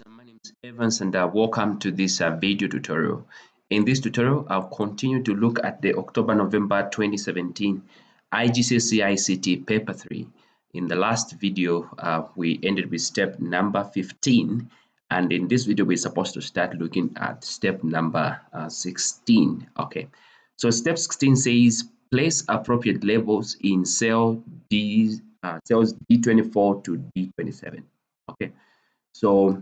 My name is Evans and welcome to this video tutorial. In this tutorial, I'll continue to look at the October-November 2017 IGCSE ICT Paper 3. In the last video, we ended with step number 15, and in this video, we're supposed to start looking at step number 16. Okay, so step 16 says place appropriate labels in cells D24 to D27. Okay, so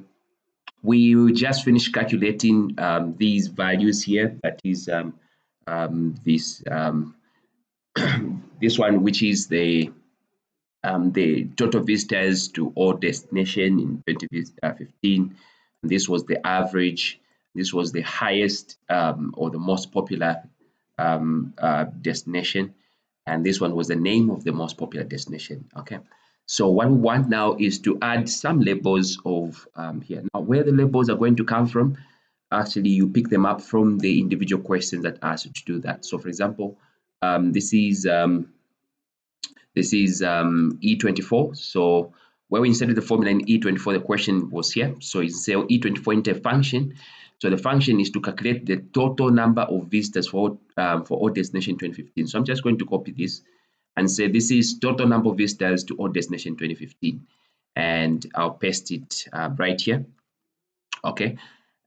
we will just finish calculating these values here. That is this this one, which is the total visitors to all destination in 2015. This was the average. This was the highest or the most popular destination, and this one was the name of the most popular destination. Okay. So what we want now is to add some labels of here. Now, where the labels are going to come from, actually, you pick them up from the individual questions that ask you to do that. So, for example, this is E24. So where we inserted the formula in E24, the question was here. So it's cell E24 enter function. So the function is to calculate the total number of visitors for all destination 2015. So I'm just going to copy this and say this is total number of visitors to all destination 2015, and I'll paste it right here. Okay,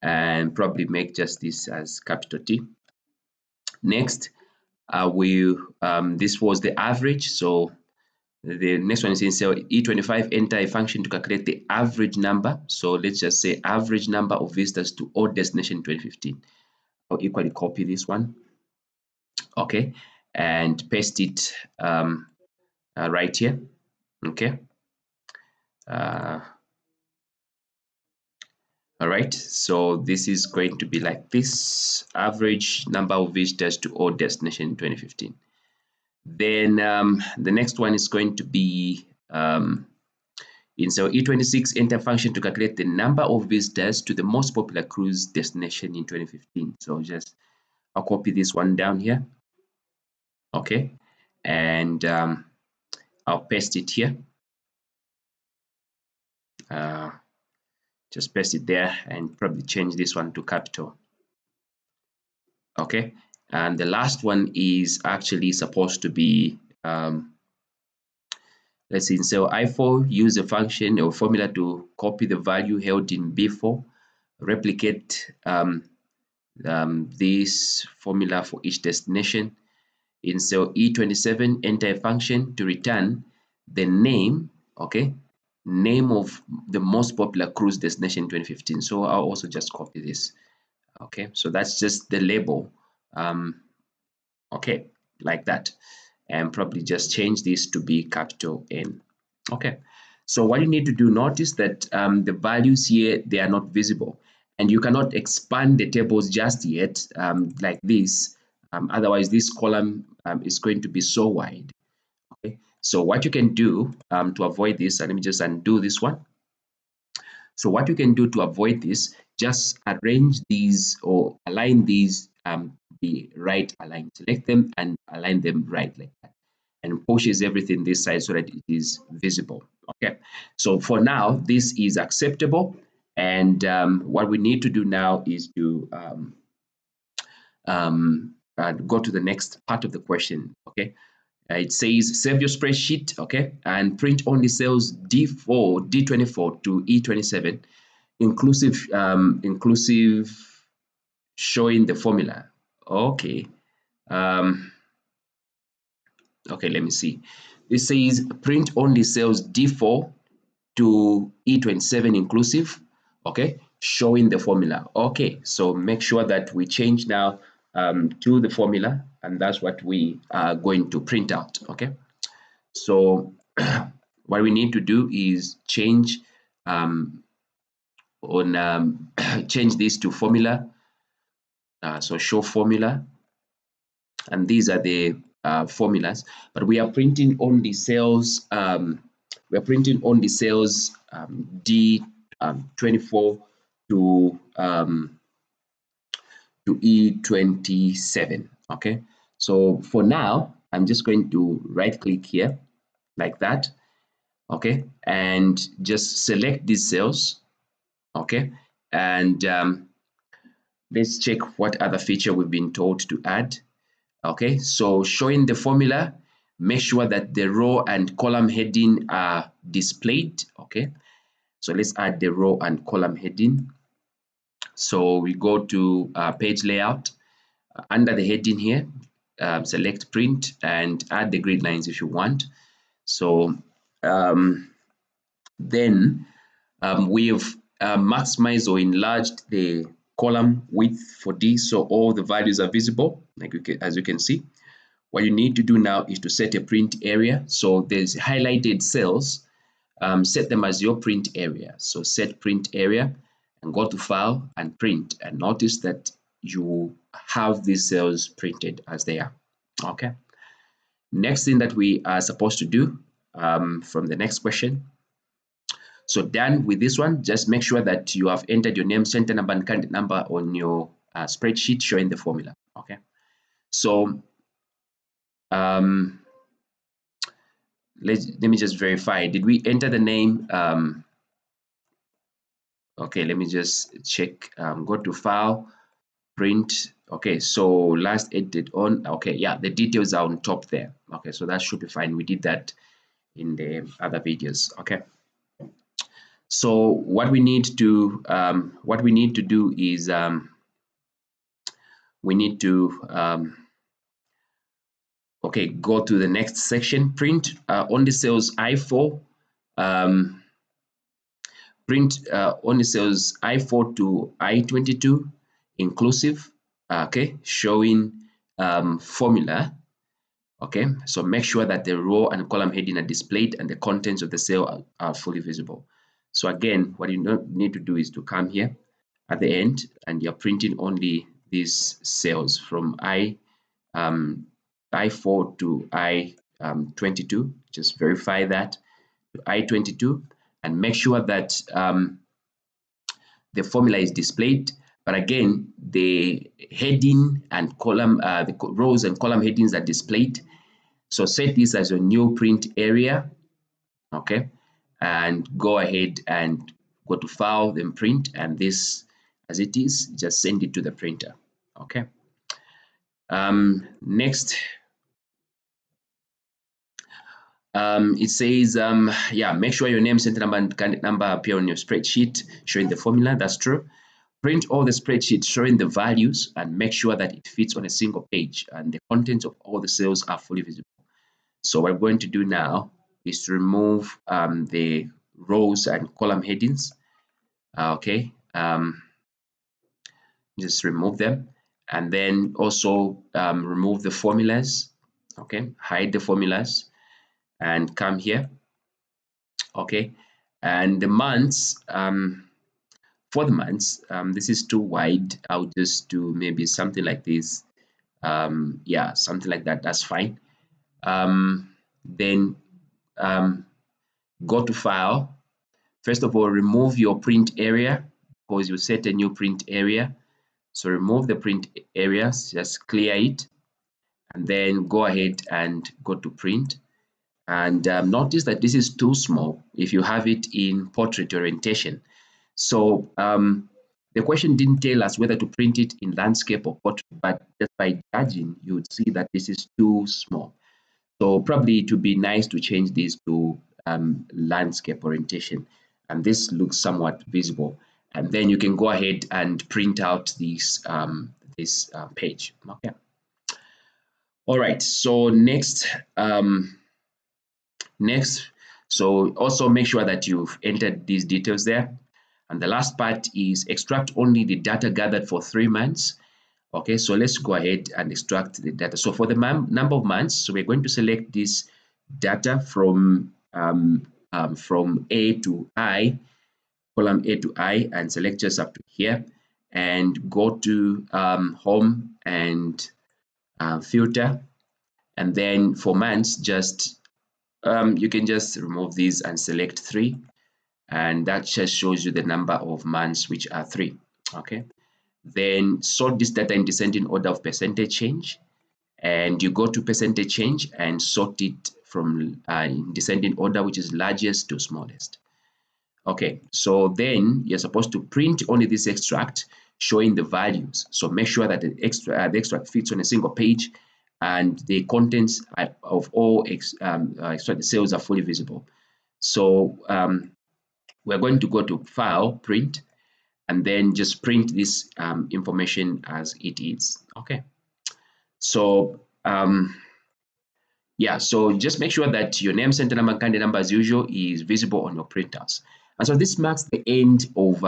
and probably make just this as capital T. Next, this was the average. So the next one is in cell E25, enter a function to calculate the average number. So let's just say average number of visitors to all destination 2015. I'll equally copy this one. Okay, and paste it right here. Okay. All right, so this is going to be like this: average number of visitors to all destination 2015. Then the next one is going to be in cell E26, enter function to calculate the number of visitors to the most popular cruise destination in 2015. So I'll copy this one down here. Okay, and I'll paste it here. Just paste it there and probably change this one to capital. Okay, and the last one is actually supposed to be let's see, in cell I4, use a function or formula to copy the value held in B4, replicate this formula for each destination. In cell E27, enter a function to return the name, okay, name of the most popular cruise destination in 2015. So I'll also just copy this. Okay, so that's just the label. Okay, like that, and probably just change this to be capital N. Okay, so what you need to do, notice that the values here, they are not visible, and you cannot expand the tables just yet like this. Otherwise, this column is going to be so wide. Okay, so what you can do to avoid this, and let me just undo this one. So what you can do to avoid this, just arrange these or align these the right align. Select them and align them right like that, and pushes everything this side so that it is visible. Okay, so for now this is acceptable, and what we need to do now is to go to the next part of the question. Okay, it says save your spreadsheet, okay, and print only cells D4, D24 to E27, inclusive showing the formula. Okay. Okay, let me see. This says print only cells D4 to E27 inclusive, okay, showing the formula. Okay, so make sure that we change now to the formula, and that's what we are going to print out. Okay, so what we need to do is change change this to formula. So show formula, and these are the formulas, but we are printing only cells. We are printing only cells D24 to E27. Okay, so for now, I'm just going to right click here like that. Okay, and just select these cells. Okay, and let's check what other feature we've been told to add. Okay, so showing the formula, make sure that the row and column heading are displayed. Okay, so let's add the row and column heading. So we go to page layout. Under the heading here, select print and add the grid lines if you want. So then we've maximized or enlarged the column width for this, so all the values are visible, like as you can see. What you need to do now is to set a print area. So there's highlighted cells, set them as your print area. So set print area and go to file and print, and notice that you have these cells printed as they are. Okay. Next thing that we are supposed to do from the next question. So done with this one, just make sure that you have entered your name, center number, and candidate number on your spreadsheet showing the formula. Okay. So let me just verify. Did we enter the name? Okay, let me just check. Go to file, print. Okay, so last edit on. Okay, yeah, the details are on top there. Okay, so that should be fine. We did that in the other videos. Okay. So what we need to do is we need to okay, go to the next section. Print on the cells I4. Print on the cells I4 to I22 inclusive. Okay, showing formula. Okay, so make sure that the row and column heading are displayed and the contents of the cell are fully visible. So again, what you need to do is to come here at the end, and you're printing only these cells from I4 to I22. Just verify that to I22 and make sure that the formula is displayed. But again, the heading and column, the rows and column headings are displayed. So set this as your new print area, okay? And go ahead and go to file, then print, and this, as it is, just send it to the printer, okay? Next, it says, yeah, make sure your name, center number, and candidate number appear on your spreadsheet showing the formula. That's true. Print all the spreadsheets showing the values and make sure that it fits on a single page and the contents of all the cells are fully visible. So what we're going to do now is to remove the rows and column headings. Okay, just remove them, and then also remove the formulas. Okay, hide the formulas and come here. Okay, and the months, for the months, this is too wide. I'll just do maybe something like this. Yeah, something like that. That's fine. Then go to file. First of all, remove your print area because you set a new print area. So remove the print areas, just clear it, and then go ahead and go to print. And notice that this is too small if you have it in portrait orientation. So the question didn't tell us whether to print it in landscape or portrait, but just by judging, you would see that this is too small. So probably it would be nice to change this to landscape orientation. And this looks somewhat visible. And then you can go ahead and print out this page. Okay. All right. So next, so also make sure that you've entered these details there. And the last part is extract only the data gathered for 3 months. Okay, so let's go ahead and extract the data. So for the number of months, so we're going to select this data from A to I, column A to I, and select just up to here, and go to home and filter. And then for months, just you can just remove these and select 3, and that just shows you the number of months, which are 3. Okay. Then sort this data in descending order of percentage change, and you go to percentage change and sort it from in descending order, which is largest to smallest. Okay, so then you're supposed to print only this extract showing the values. So make sure that the extract fits on a single page and the contents of all the cells are fully visible. So we're going to go to File, Print, and then just print this information as it is. Okay, so yeah, so just make sure that your name, center number, and candidate number as usual is visible on your printers. And so this marks the end of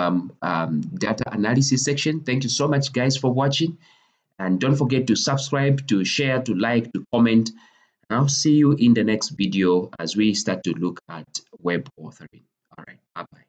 data analysis section. Thank you so much, guys, for watching. And don't forget to subscribe, to share, to like, to comment. And I'll see you in the next video as we start to look at web authoring. All right, bye-bye.